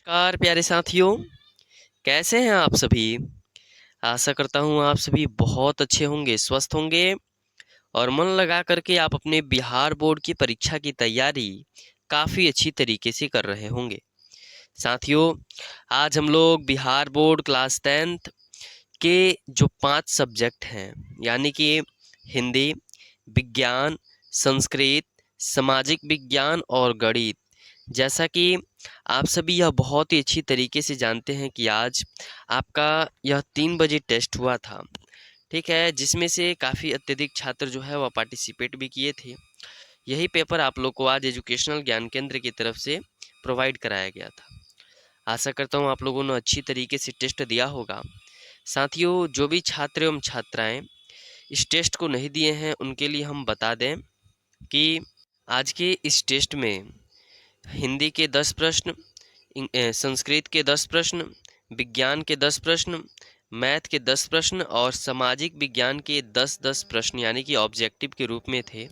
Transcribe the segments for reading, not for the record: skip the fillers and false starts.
नमस्कार प्यारे साथियों, कैसे हैं आप सभी? आशा करता हूँ आप सभी बहुत अच्छे होंगे, स्वस्थ होंगे और मन लगा कर के आप अपने बिहार बोर्ड की परीक्षा की तैयारी काफ़ी अच्छी तरीके से कर रहे होंगे। साथियों, आज हम लोग बिहार बोर्ड क्लास 10th के जो 5 सब्जेक्ट हैं, यानी कि हिंदी, विज्ञान, संस्कृत, सामाजिक विज्ञान और गणित, जैसा कि आप सभी यह बहुत ही अच्छी तरीके से जानते हैं कि आज आपका यह 3 बजे टेस्ट हुआ था, ठीक है? जिसमें से काफ़ी अत्यधिक छात्र जो है वह पार्टिसिपेट भी किए थे। यही पेपर आप लोग को आज एजुकेशनल ज्ञान केंद्र की तरफ से प्रोवाइड कराया गया था। आशा करता हूँ आप लोगों ने अच्छी तरीके से टेस्ट दिया होगा। साथियों, जो भी छात्र एवं छात्राएँ इस टेस्ट को नहीं दिए हैं, उनके लिए हम बता दें कि आज के इस टेस्ट में हिंदी के 10 प्रश्न, संस्कृत के 10 प्रश्न, विज्ञान के 10 प्रश्न, मैथ के 10 प्रश्न और सामाजिक विज्ञान के 10-10 प्रश्न यानी कि ऑब्जेक्टिव के रूप में थे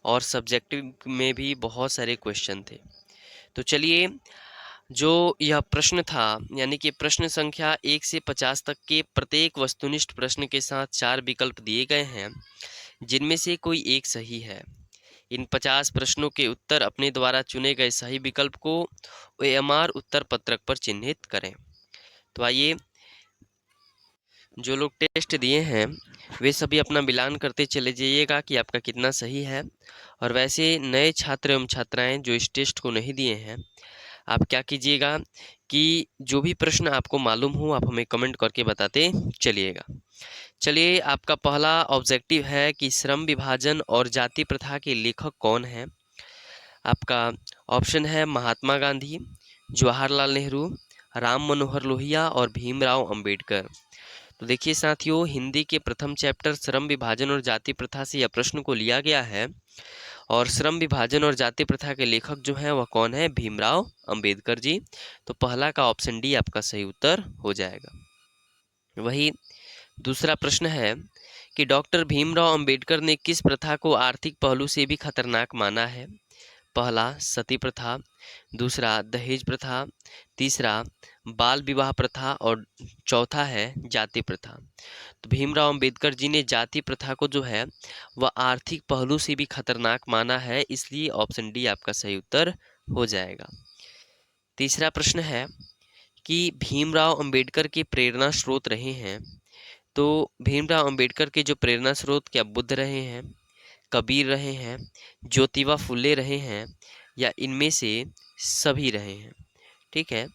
और सब्जेक्टिव में भी बहुत सारे क्वेश्चन थे। तो चलिए, जो यह प्रश्न था यानी कि प्रश्न संख्या 1 से 50 तक के प्रत्येक वस्तुनिष्ठ प्रश्न के साथ 4 विकल्प दिए गए हैं, जिनमें से कोई एक सही है। इन 50 प्रश्नों के उत्तर अपने द्वारा चुने गए सही विकल्प को OMR उत्तर पत्रक पर चिन्हित करें। तो आइए, जो लोग टेस्ट दिए हैं वे सभी अपना मिलान करते चले जाइएगा कि आपका कितना सही है। और वैसे नए छात्र एवं छात्राएं जो इस टेस्ट को नहीं दिए हैं, आप क्या कीजिएगा कि जो भी प्रश्न आपको मालूम हो आप हमें कमेंट करके बताते चलिएगा। चलिए, आपका पहला ऑब्जेक्टिव है कि श्रम विभाजन और जाति प्रथा के लेखक कौन हैं। आपका ऑप्शन है महात्मा गांधी, जवाहरलाल नेहरू, राम मनोहर लोहिया और भीमराव अंबेडकर। तो देखिए साथियों, हिंदी के प्रथम चैप्टर श्रम विभाजन और जाति प्रथा से यह प्रश्न को लिया गया है और श्रम विभाजन और जाति प्रथा के लेखक जो हैं वह कौन है? भीमराव अंबेडकर जी। तो पहला का ऑप्शन डी आपका सही उत्तर हो जाएगा। वही दूसरा प्रश्न है कि डॉक्टर भीमराव अंबेडकर ने किस प्रथा को आर्थिक पहलू से भी खतरनाक माना है? पहला सती प्रथा, दूसरा दहेज प्रथा, तीसरा बाल विवाह प्रथा और चौथा है जाति प्रथा। तो भीमराव अंबेडकर जी ने जाति प्रथा को जो है वह आर्थिक पहलू से भी खतरनाक माना है, इसलिए ऑप्शन डी आपका सही उत्तर हो जाएगा। तीसरा प्रश्न है कि भीमराव अंबेडकर के प्रेरणा स्रोत रहे हैं। तो भीमराव अंबेडकर के जो प्रेरणा स्रोत क्या बुद्ध रहे हैं, कबीर रहे हैं, ज्योतिबा फुले रहे हैं या इनमें से सभी रहे हैं? ठीक है,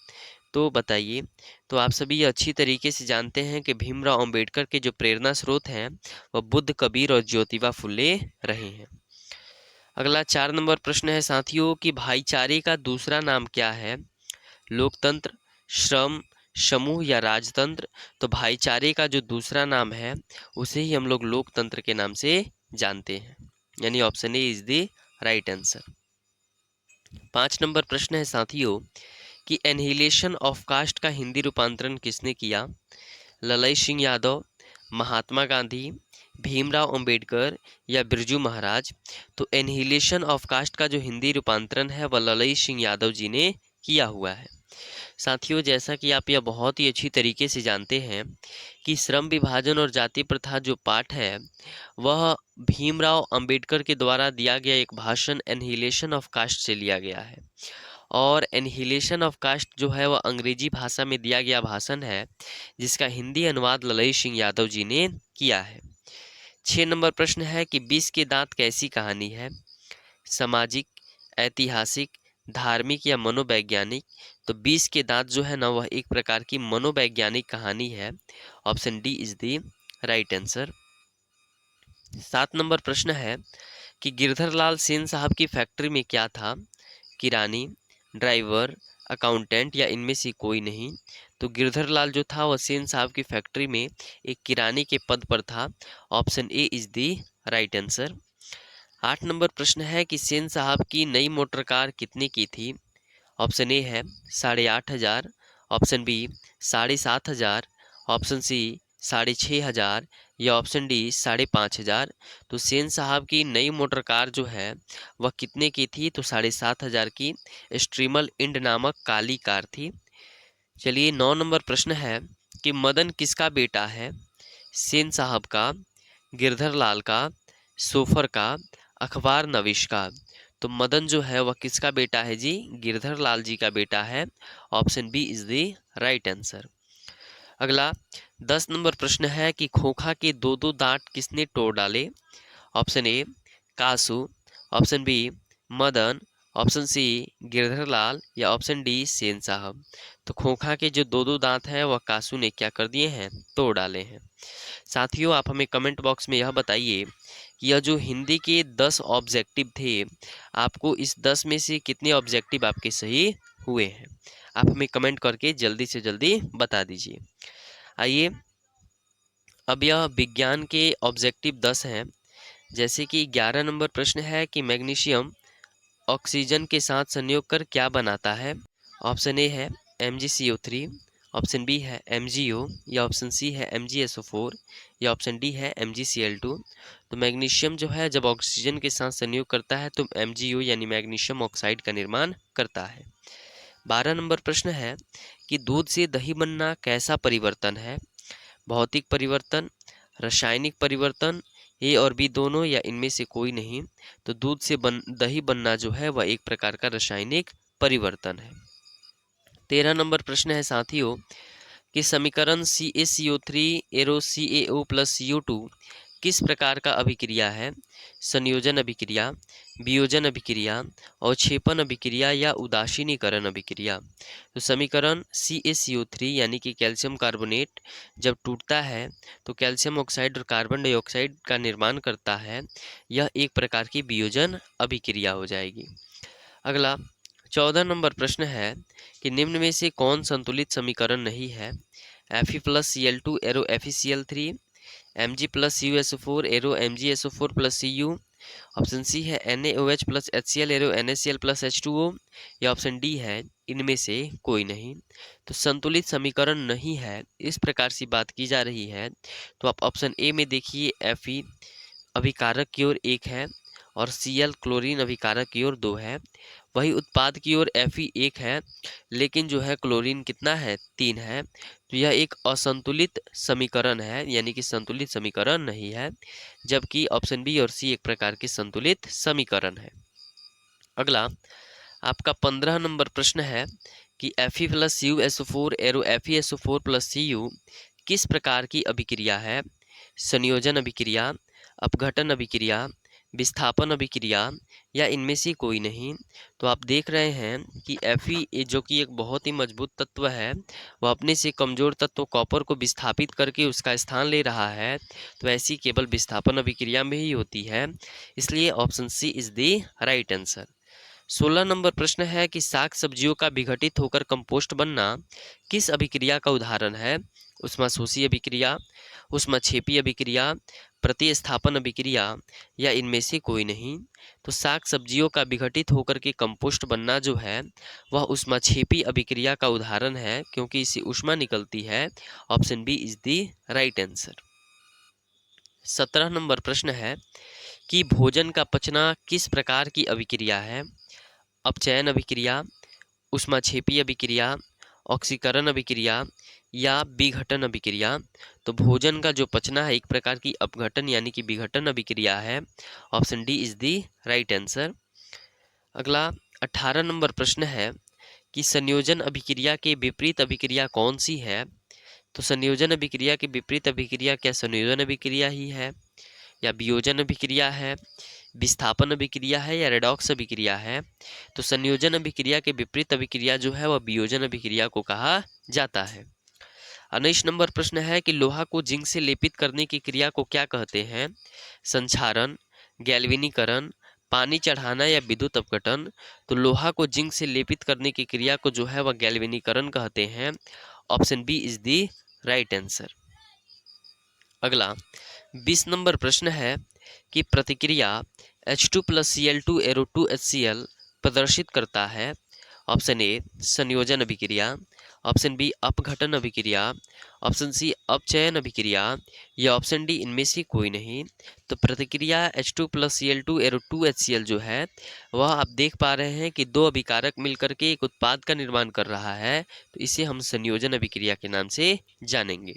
तो बताइए। तो आप सभी ये अच्छी तरीके से जानते हैं कि भीमराव अंबेडकर के जो प्रेरणा स्रोत हैं वह बुद्ध, कबीर और ज्योतिबा फुले रहे हैं। अगला 4 नंबर प्रश्न है साथियों कि भाईचारे का दूसरा नाम क्या है? लोकतंत्र, श्रम, समूह या राजतंत्र? तो भाईचारे का जो दूसरा नाम है उसे ही हम लोग लोकतंत्र के नाम से जानते हैं, यानी option A is the right answer. 5 number प्रश्न है साथियों कि एनहिलेशन ऑफ कास्ट का हिंदी रूपांतरण किसने किया? ललई सिंह यादव, महात्मा गांधी, भीमराव अंबेडकर या बिरजू महाराज? तो एनहिलेशन ऑफ कास्ट का जो हिंदी रूपांतरण है वह ललई सिंह यादव जी ने किया हुआ है। साथियों, जैसा कि आप यह बहुत ही अच्छी तरीके से जानते हैं कि श्रम विभाजन और जाति प्रथा जो पाठ है वह भीमराव अंबेडकर के द्वारा दिया गया एक भाषण एनहिलेशन ऑफ कास्ट से लिया गया है और एनहिलेशन ऑफ कास्ट जो है वह अंग्रेजी भाषा में दिया गया भाषण है, जिसका हिंदी अनुवाद ललई सिंह यादव जी ने किया है। 6 नंबर प्रश्न है कि 20 के दांत कैसी कहानी है? सामाजिक, ऐतिहासिक, धार्मिक या मनोवैज्ञानिक? तो 20 के दांत जो है ना वह एक प्रकार की मनोवैज्ञानिक कहानी है। Option D is the right answer. 7 number प्रश्न है कि गिरधरलाल सेन साहब की फैक्ट्री में क्या था? किरानी, ड्राइवर, अकाउंटेंट या इनमें से कोई नहीं? तो गिरधरलाल जो था वह सेन साहब की फैक्ट्री में एक किरानी के पद पर था। Option A is the right answer. 8 number प्रश्न है कि सेन साहब की नई मोटर कार कितने की थी? ऑप्शन ए है 8,500, ऑप्शन बी 7,500, ऑप्शन सी 6,500 या ऑप्शन डी 5,500। तो सेन साहब की नई मोटर कार जो है वह कितने की थी? तो 7,500 की स्ट्रीमल इंड नामक काली कार थी। चलिए 9 नंबर प्रश्न है कि मदन किसका बेटा है? सेन साहब का, गिरधर लाल का, सोफर का, अखबार नवीश का। तो मदन जो है वह किसका बेटा है जी? गिरधर लाल जी का बेटा है। Option B is the right answer. अगला 10 नंबर प्रश्न है कि खोखा के दो दो दांत किसने तोड़ डाले? Option A Kasu, option B Madan, option C Girdharlal या ऑप्शन डी सेन साहब। तो खोखा के जो दो दो दांत हैं वह कासू ने क्या कर दिए हैं? तोड़ डाले हैं। साथियों आप हमें कमेंट बॉक्स में यह बताइए कि यह जो हिंदी के 10 ऑब्जेक्टिव थे, आपको इस 10 में से कितने ऑब्जेक्टिव आपके सही हुए हैं? आप हमें कमेंट करके जल्दी से जल्दी बता दीजिए। आइए अब यह विज्ञान के ऑब्जेक्टिव 10 हैं। जैसे कि 11 नंबर प्रश्न है कि मैग्नीशियम ऑक्सीजन के साथ संयोग कर क्या बनाता है? ऑप्शन ए है MgCO3, ऑप्शन बी है MgO या ऑप्शन सी है MgSO4 या ऑप्शन डी है MgCl2। तो मैग्नीशियम जो है जब ऑक्सीजन के साथ संयोग करता है तो MgO यानी मैग्नीशियम ऑक्साइड का निर्माण करता है। 12 नंबर प्रश्न है कि दूध से दही बनना कैसा परिवर्तन है? भौतिक परिवर्तन, रासायनिक परिवर्तन, ए और बी दोनों या इनमें से कोई नहीं। तो दूध से दही बनना जो है वह एक प्रकार का रासायनिक परिवर्तन है। 13 नंबर प्रश्न है साथियों कि समीकरण CaCO3 arrow CaO plus CO2 किस प्रकार का अभिक्रिया है? संयोजन अभिक्रिया, वियोजन अभिक्रिया, अवक्षेपण अभिक्रिया या उदासीनीकरण अभिक्रिया। तो समीकरण CaCO3 यानी कि कैल्शियम कार्बोनेट जब टूटता है तो कैल्शियम ऑक्साइड और कार्बन डाइऑक्साइड का निर्माण करता है। यह एक प्रकार की वियोजन अभिक्रिया हो जाएगी। अगला 14 नंबर प्रश्न है कि निम्न में से कौन संतुलित समीकरण नहीं है? Fe plus Cl2 arrow FeCl3, Mg plus CuSO4 arrow MgSO4 plus Cu, option C है NaOH plus HCl arrow NaCl plus H2O या ऑप्शन डी है इनमें से कोई नहीं। तो संतुलित समीकरण नहीं है इस प्रकार से बात की जा रही है तो आप ऑप्शन ए में देखिए Fe अभिकारक की ओर 1 है और Cl क्लोरीन अभिकारक की ओर 2 है। वही उत्पाद की ओर Fe 1 है लेकिन जो है क्लोरीन कितना है? 3 है। तो यह एक असंतुलित समीकरण है यानी कि संतुलित समीकरण नहीं है, जबकि ऑप्शन बी और सी एक प्रकार के संतुलित समीकरण है। अगला आपका 15 नंबर प्रश्न है कि Fe plus CuSO4 arrow FeSO4 plus Cu किस प्रकार की अभिक्रिया है? संयोजन अभिक्रिया, अपघटन अभिक्रिया, विस्थापन अभिक्रिया या इनमें से कोई नहीं। तो आप देख रहे हैं कि Fe जो कि एक बहुत ही मजबूत तत्व है वह अपने से कमजोर तत्व कॉपर को विस्थापित करके उसका स्थान ले रहा है। तो ऐसी केवल विस्थापन अभिक्रिया में ही होती है, इसलिए option C is the right answer. 16 नंबर प्रश्न है कि साग सब्जियों का विघटित होकर कंपोस्ट बनना किस अभिक्रिया का उदाहरण है? ऊष्माशोषी अभिक्रिया, ऊष्माक्षेपी अभिक्रिया, प्रतिस्थापन अभिक्रिया या इनमें से कोई नहीं। तो साग सब्जियों का विघटित होकर के कंपोस्ट बनना जो है वह ऊष्माक्षेपी अभिक्रिया का उदाहरण है क्योंकि इससे ऊष्मा निकलती है। Option B is the right answer. 17 नंबर प्रश्न है कि भोजन का पचना किस प्रकार की अभिक्रिया है? अपचयन अभिक्रिया, ऊष्माक्षेपी अभिक्रिया, ऑक्सीकरण अभिक्रिया या विघटन अभिक्रिया। तो भोजन का जो पचना है एक प्रकार की अपघटन यानी कि विघटन अभिक्रिया है। Option D is the right answer. अगला 18 नंबर प्रश्न है कि संयोजन अभिक्रिया के विपरीत अभिक्रिया कौन सी है? तो संयोजन अभिक्रिया के विपरीत अभिक्रिया क्या संयोजन अभिक्रिया ही है या वियोजन अभिक्रिया है, विस्थापन अभिक्रिया है या रेडॉक्स अभिक्रिया है? तो संयोजन अभिक्रिया के विपरीत अभिक्रिया जो है वह वियोजन अभिक्रिया को कहा जाता है। 19 नंबर प्रश्न है कि लोहा को जिंक से लेपित करने की क्रिया को क्या कहते हैं? संक्षारण, गैल्वेनीकरण, पानी चढ़ाना या विद्युत अपघटन। तो लोहा को जिंक से लेपित करने की क्रिया को जो है वह गैल्वेनीकरण कहते हैं। Option B is the right answer. अगला 20 नंबर प्रश्न है कि प्रतिक्रिया H2 plus Cl2 arrow 2HCl प्रदर्शित करता है। ऑप्शन ए संयोजन अभिक्रिया, ऑप्शन बी अपघटन अभिक्रिया, ऑप्शन सी अपचयन अभिक्रिया या ऑप्शन डी इनमें से कोई नहीं। तो प्रतिक्रिया H2+Cl2 एरो 2HCl जो है वह आप देख पा रहे हैं कि दो अभिकारक मिलकर के एक उत्पाद का निर्माण कर रहा है, तो इसे हम संयोजन अभिक्रिया के नाम से जानेंगे।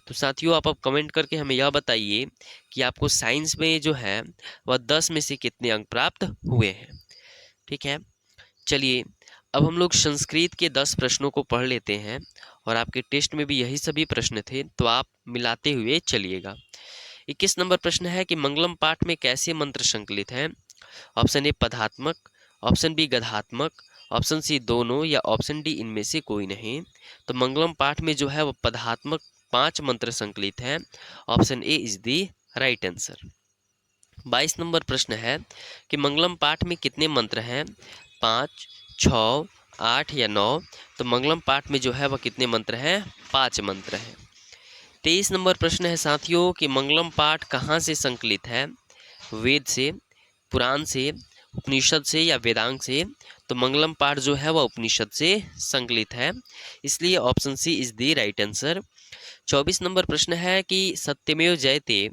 तो साथियों आप अब कमेंट करके हमें यह बताइए कि आपको साइंस में जो है वह 10 में से कितने अंक प्राप्त हुए हैं। ठीक है, चलिए अब हम लोग संस्कृत के 10 प्रश्नों को पढ़ लेते हैं और आपके टेस्ट में भी यही सभी प्रश्न थे, तो आप मिलाते हुए चलिएगा। 21 नंबर प्रश्न है कि मंगलम पाठ में कैसे मंत्र संकलित हैं। ऑप्शन ए पदात्मक, ऑप्शन बी गधात्मक, ऑप्शन सी दोनों या ऑप्शन डी इनमें से कोई नहीं। तो मंगलम पाठ में जो है वह पदात्मक 5 मंत्र संकलित हैं। Option A is the right answer. 22 number प्रश्न है कि मंगलम पाठ में कितने मंत्र हैं, 5, 6, 8 या 9। तो मंगलम पाठ में जो है वह कितने मंत्र हैं, 5 मंत्र हैं। 23 नंबर प्रश्न है साथियों कि मंगलम पाठ कहाँ से संकलित है, वेद से, पुराण से, उपनिषद से या वेदांग से। तो मंगलम पाठ जो है वह उपनिषद से संकलित है, इसलिए option C is the right answer. 24 नंबर प्रश्न है कि सत्यमेव जयते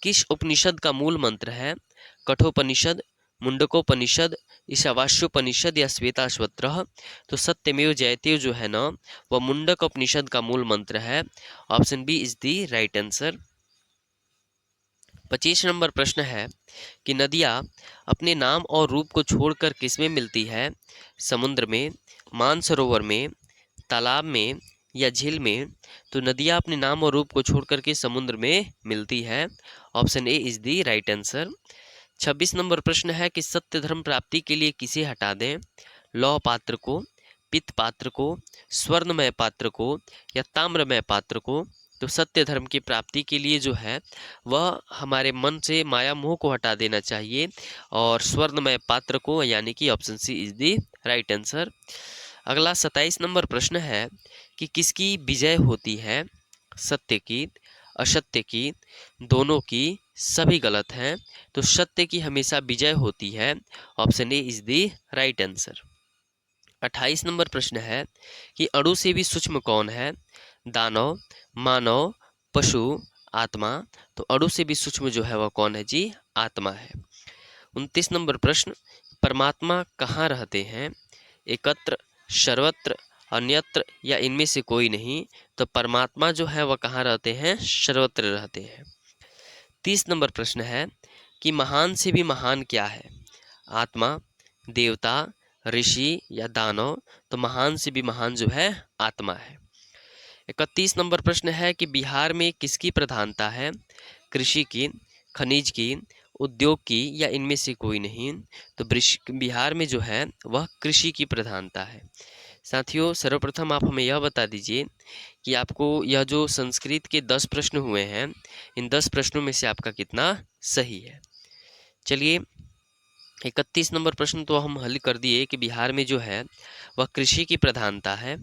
किस उपनिषद का मूल मंत्र है, कठोपनिषद, मुंडकोपनिषद, ईशावास्योपनिषद या श्वेताश्वत्रः। तो सत्यमेव जयते जो है ना वह मुंडक उपनिषद का मूल मंत्र है। Option B is the right answer. 25 number प्रश्न है कि नदियाँ अपने नाम और रूप को छोड़कर किसमें मिलती है, समुद्र में, मानसरोवर में, तालाब में या झील में। तो नदियाँ अपने नाम और रूप को छोड़कर के समुद्र में मिलती है। Option A is the right answer. 26 number प्रश्न है कि सत्य धर्म प्राप्ति के लिए किसे हटा दें, लौह पात्र को, पित्त पात्र को, स्वर्णमय पात्र को या ताम्रमय पात्र को। तो सत्य धर्म की प्राप्ति के लिए जो है वह हमारे मन से माया मोह को हटा देना चाहिए और स्वर्णमय पात्र को, यानी कि option C is the right answer. अगला 27 नंबर प्रश्न है कि किसकी विजय होती है, सत्य की, असत्य की, दोनों की, सभी गलत हैं। तो सत्य की हमेशा विजय होती है। Option A is the right answer. 28 number प्रश्न है कि अणु से भी सूक्ष्म कौन है, दानव, मानव, पशु, आत्मा। तो अणु से भी सूक्ष्म जो है वह कौन है जी, आत्मा है। 29 नंबर प्रश्न, परमात्मा कहाँ रहते हैं, एकत्र, सर्वत्र, अन्यत्र या इनमें से कोई नहीं। तो परमात्मा जो है वह कहाँ रहते हैं, सर्वत्र रहते हैं। 30 नंबर प्रश्न है कि महान से भी महान क्या है, आत्मा, देवता, ऋषि या दानव। तो महान से भी महान जो है आत्मा है। 31 नंबर प्रश्न है कि बिहार में किसकी प्रधानता है, कृषि की, खनिज की, उद्योग की या इनमें से कोई नहीं। तो बिहार में जो है वह कृषि की प्रधानता है। साथियों सर्वप्रथम आप हमें यह बता दीजिए कि आपको यह जो संस्कृत के 10 प्रश्न हुए हैं, इन 10 प्रश्नों में से आपका कितना सही है। चलिए 31 नंबर प्रश्न तो हम हल कर दिए कि बिहार में जो है वह कृषि की प्रधानता है।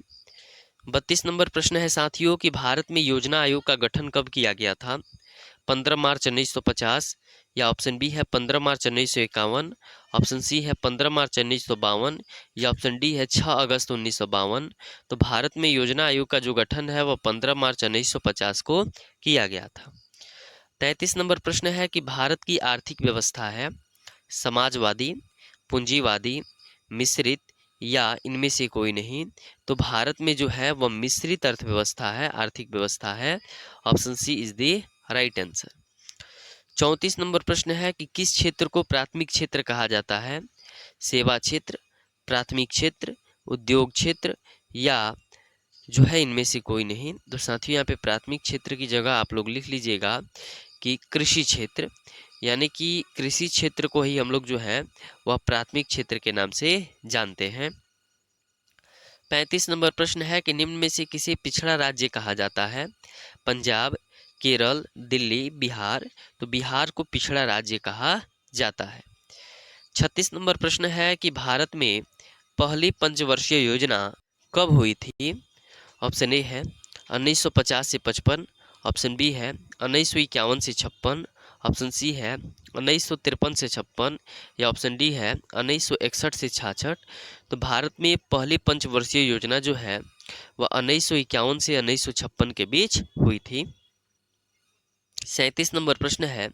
32 नंबर प्रश्न है साथियों कि भारत में योजना आयोग का गठन कब किया गया था, 15 मार्च 1950 या ऑप्शन बी है 15 मार्च 1951, ऑप्शन सी है 15 मार्च 1952 या ऑप्शन डी है 6 अगस्त 1952। तो भारत में योजना आयोग का जो गठन है वह 15 मार्च 1950 को किया गया था। 33 नंबर प्रश्न है कि भारत की आर्थिक व्यवस्था है समाजवादी, पूंजीवादी, मिश्रित या इनमें से कोई नहीं। तो भारत में जो है वह मिश्रित अर्थव्यवस्था है, आर्थिक व्यवस्था है। Option C is the right answer. 34 number प्रश्न है कि किस क्षेत्र को प्राथमिक क्षेत्र कहा जाता है, सेवा क्षेत्र, प्राथमिक क्षेत्र, उद्योग क्षेत्र या जो है इनमें से कोई नहीं। तो साथियों यहाँ पे प्राथमिक क्षेत्र की जगह आप लोग लिख लीजिएगा कि कृषि क्षेत्र, यानी कि कृषि क्षेत्र को ही हम लोग जो है वह प्राथमिक क्षेत्र के नाम से जानते हैं। 35 नंबर प्रश्न है कि निम्न में से किसे पिछड़ा राज्य कहा जाता है, पंजाब, केरल, दिल्ली, बिहार। तो बिहार को पिछड़ा राज्य कहा जाता है। 36 नंबर प्रश्न है कि भारत में पहली पंचवर्षीय योजना कब हुई थी, ऑप्शन ए है 1950 से 55, ऑप्शन बी है 1951 से 56, ऑप्शन सी है 1953 से 56 या ऑप्शन डी है 1961 से 66। तो भारत में पहली पंचवर्षीय योजना जो है वह 1951 से 1956 के बीच हुई थी। 37 नंबर प्रश्न है,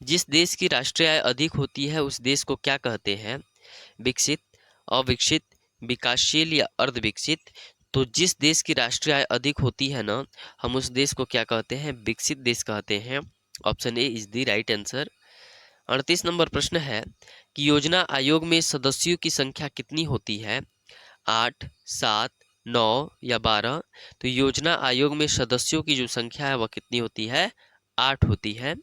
जिस देश की राष्ट्रीय आय अधिक होती है उस देश को क्या कहते हैं? विकसित, अविकसित, विकासशील या अर्धविकसित? तो जिस देश की राष्ट्रीय आय अधिक होती है ना, हम उस देश को क्या कहते हैं? विकसित देश कहते हैं। Option A is the right answer. 38 number प्रश्न है कि योजना आयोग में सदस्यों की संख्या कितनी होती है? 8, 7, 9 या 12? तो योजना आयोग में सदस्यों की जो संख्या है वह कितनी होती है? 8 होती है।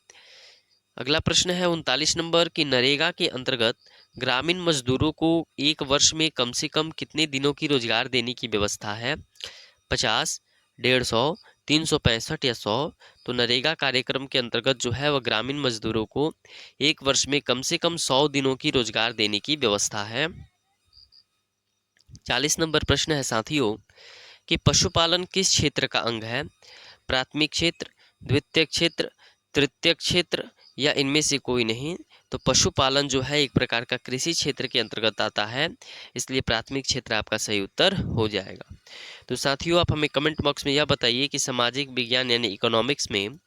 अगला प्रश्न है 39 नंबर की नरेगा के अंतर्गत ग्रामीण मजदूरों को एक वर्ष में कम से कम कितने दिनों की रोजगार देने की व्यवस्था है? 50, 150, 365 या 100? तो नरेगा कार्यक्रम के अंतर्गत जो है वह ग्रामीण मजदूरों को एक वर्ष में कम से कम 100 दिनों की रोजगार देने की व्यवस्था है। 40 नंबर प्रश्न है साथियों कि पशुपालन किस क्षेत्र का अंग है? प्राथमिक क्षेत्र, द्वितीय क्षेत्र, तृतीय क्षेत्र या इनमें से कोई नहीं? तो पशुपालन जो है एक प्रकार का कृषि क्षेत्र के अंतर्गत आता है, इसलिए प्राथमिक क्षेत्र आपका सही उत्तर हो जाएगा। तो साथियों आप हमें कमेंट बॉक्स में यह बताइए कि सामाजिक विज्ञान यानी इकोनॉमिक्स में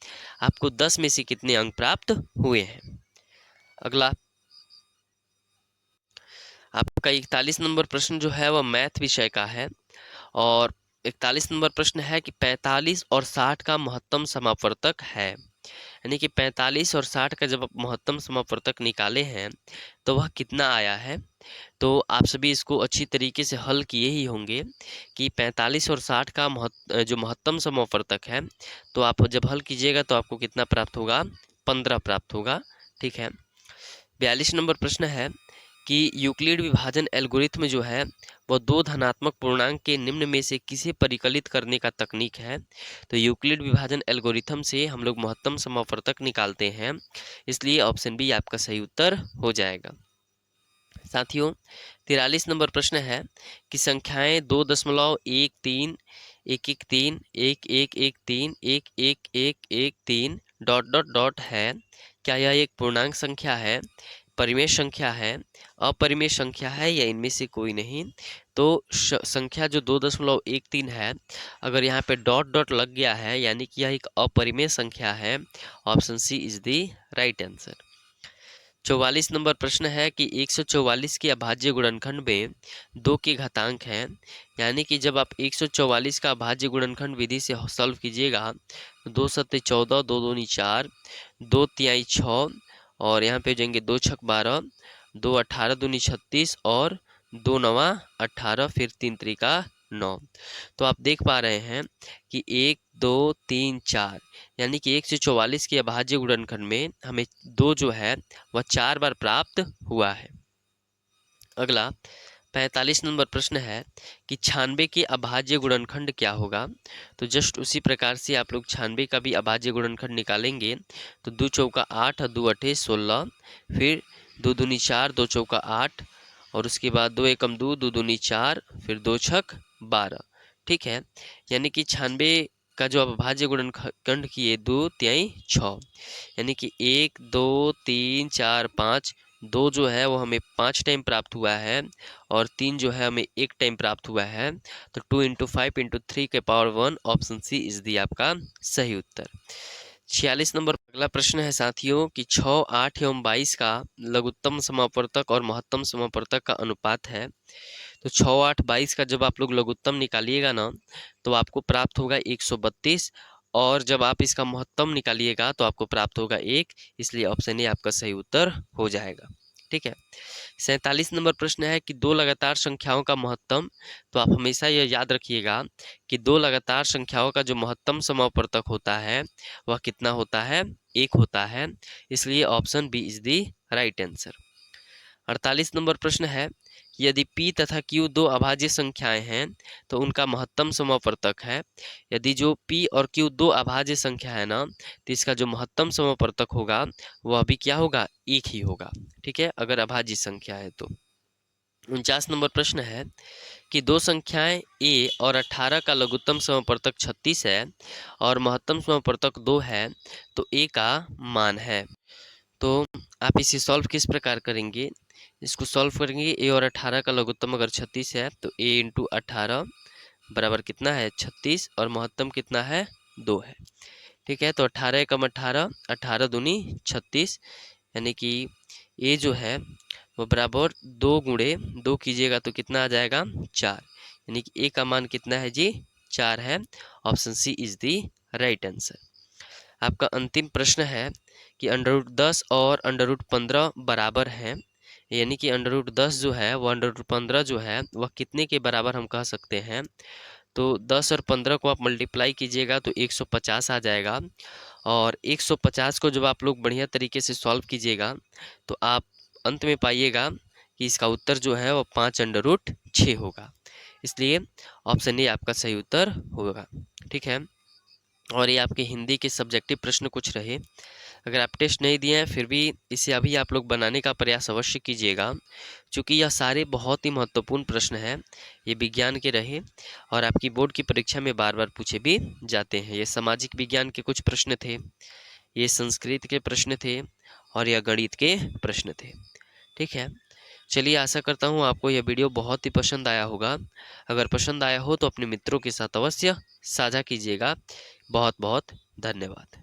आपको 10 में से कितने अंक प्राप्त हुए हैं। अगला आपका 41 नंबर प्रश्न जो है वह मैथ विषय का है और 41 नंबर प्रश्न है कि 45 और 60 का महत्तम समापवर्तक है, यानी कि 45 और 60 का जब आप महत्तम समापवर्तक निकाले हैं तो वह कितना आया है। तो आप सभी इसको अच्छी तरीके से हल किए ही होंगे कि 45 और 60 का जो महत्तम समापवर्तक है, तो आप जब हल कीजिएगा तो आपको कितना प्राप्त होगा? 15 प्राप्त होगा। ठीक है। 42 नंबर प्रश्न है कि यूक्लिड विभाजन एल्गोरिथ्म जो है वह दो धनात्मक पूर्णांक के निम्न में से किसे परिकलित करने का तकनीक है? तो यूक्लिड विभाजन एल्गोरिथ्म से हम लोग महत्तम समापवर्तक निकालते हैं, इसलिए ऑप्शन बी आपका सही उत्तर हो जाएगा। साथियों 43 नंबर प्रश्न है कि संख्याएं 2.13, 113, 1113, 11113 डॉट डॉट डॉट है, क्या यह एक पूर्णांक संख्या है, परिमेय संख्या है, अपरिमेय संख्या है या इनमें से कोई नहीं? तो संख्या जो 2.13 है, अगर यहाँ पे डॉट डॉट लग गया है यानी कि यह एक अपरिमेय संख्या है। Option C is the right answer. 44 number प्रश्न है कि 144 के अभाज्य गुणनखंड में 2 के घातांक हैं, यानी कि जब आप 144 का अभाज्य गुणनखंड विधि से सॉल्व कीजिएगा तो 2 सत्ते 14, 2 दूनी 4, 2 तिहाई 6 और यहाँ पे जाएंगे 2 छक 12, 2 18 दूनी 36 और 2 नवा 18, फिर 3 त्रिका 9। तो आप देख पा रहे हैं कि 1 2 3 4 यानी कि 144 के अभाज्य गुणनखंड में हमें 2 जो है वह 4 बार प्राप्त हुआ है। अगला 45 नंबर प्रश्न है कि 96 के अभाज्य गुणनखंड क्या होगा? तो जस्ट उसी प्रकार से आप लोग 96 का भी अभाज्य गुणनखंड निकालेंगे तो 2 चौका 8, 2 अठे 16, फिर 2 दूनी 4, 2 चौका 8 और उसके बाद 2 एकम 2, 2 दूनी 4, फिर 2 छक 12। ठीक है, यानी कि 96 का जो अभाज्य गुणनखंड किए 2 तिहाई 6, यानी कि 1 2 3 4 5, 2 जो है वो हमें 5 टाइम प्राप्त हुआ है और 3 जो है हमें 1 टाइम प्राप्त हुआ है। तो 2 इंटू 5 इंटू 3 के power 1, option C is the आपका सही उत्तर। 46 नंबर अगला प्रश्न है साथियों कि 6, 8 एवं 22 का लघुत्तम समापवर्तक और महत्तम समापवर्तक का अनुपात है। तो 6, 8, 22 का जब आप लोग लघुत्तम निकालिएगा ना तो आपको प्राप्त होगा 132 और जब आप इसका महत्तम निकालिएगा तो आपको प्राप्त होगा 1, इसलिए ऑप्शन ए आपका सही उत्तर हो जाएगा। ठीक है। 47 नंबर प्रश्न है कि 2 लगातार संख्याओं का महत्तम, तो आप हमेशा यह याद रखिएगा कि 2 लगातार संख्याओं का जो महत्तम समापवर्तक होता है वह कितना होता है? 1 होता है, इसलिए option B is the right answer. 48 number प्रश्न है कि यदि p तथा q दो अभाज्य संख्याएं हैं तो उनका महत्तम समापवर्तक है। यदि जो p और q दो अभाज्य संख्या है ना तो इसका जो महत्तम समापवर्तक होगा वह भी क्या होगा? 1 ही होगा। ठीक है, अगर अभाज्य संख्या है तो। 49 नंबर प्रश्न है कि दो संख्याएं a और 18 का लघुत्तम समापवर्तक 36 है और महत्तम समापवर्तक 2 है, तो a का मान है। तो आप इसे सॉल्व किस प्रकार करेंगे? इसको सॉल्व करेंगे, a और 18 का लघुत्तम अगर 36 है तो a इंटू 18 बराबर कितना है 36 और महत्तम कितना है 2 है। ठीक है, तो 18 एकम 18, 18 दूनी 36, यानी कि ये जो है वो बराबर 2 गुणे 2 कीजिएगा तो कितना आ जाएगा 4, यानी कि ए का मान कितना है जी 4 है। Option C is the right answer. आपका अंतिम प्रश्न है कि √10 और √15 बराबर हैं, यानी कि √10 जो है वो √15 जो है वह कितने के बराबर हम कह सकते हैं। तो 10 और 15 को आप मल्टीप्लाई कीजिएगा तो 150 आ जाएगा, और 150 को जब आप लोग बढ़िया तरीके से सॉल्व कीजिएगा तो आप अंत में पाइएगा कि इसका उत्तर जो है वो 5√6 होगा। इसलिए ऑप्शन ए आपका सही उत्तर होगा। ठीक है, और ये आपके हिंदी के सब्जेक्टिव प्रश्न कुछ रहे। अगर आप टेस्ट नहीं दिए हैं फिर भी इसे अभी आप लोग बनाने का प्रयास अवश्य कीजिएगा, क्योंकि यह सारे बहुत ही महत्वपूर्ण प्रश्न हैं। ये विज्ञान के रहे और आपकी बोर्ड की परीक्षा में बार बार पूछे भी जाते हैं। ये सामाजिक विज्ञान के कुछ प्रश्न थे, ये संस्कृत के प्रश्न थे, और यह गणित के प्रश्न थे। ठीक है, चलिए आशा करता हूँ आपको यह वीडियो बहुत ही पसंद आया होगा। अगर पसंद आया हो तो अपने मित्रों के साथ अवश्य साझा कीजिएगा। बहुत बहुत धन्यवाद।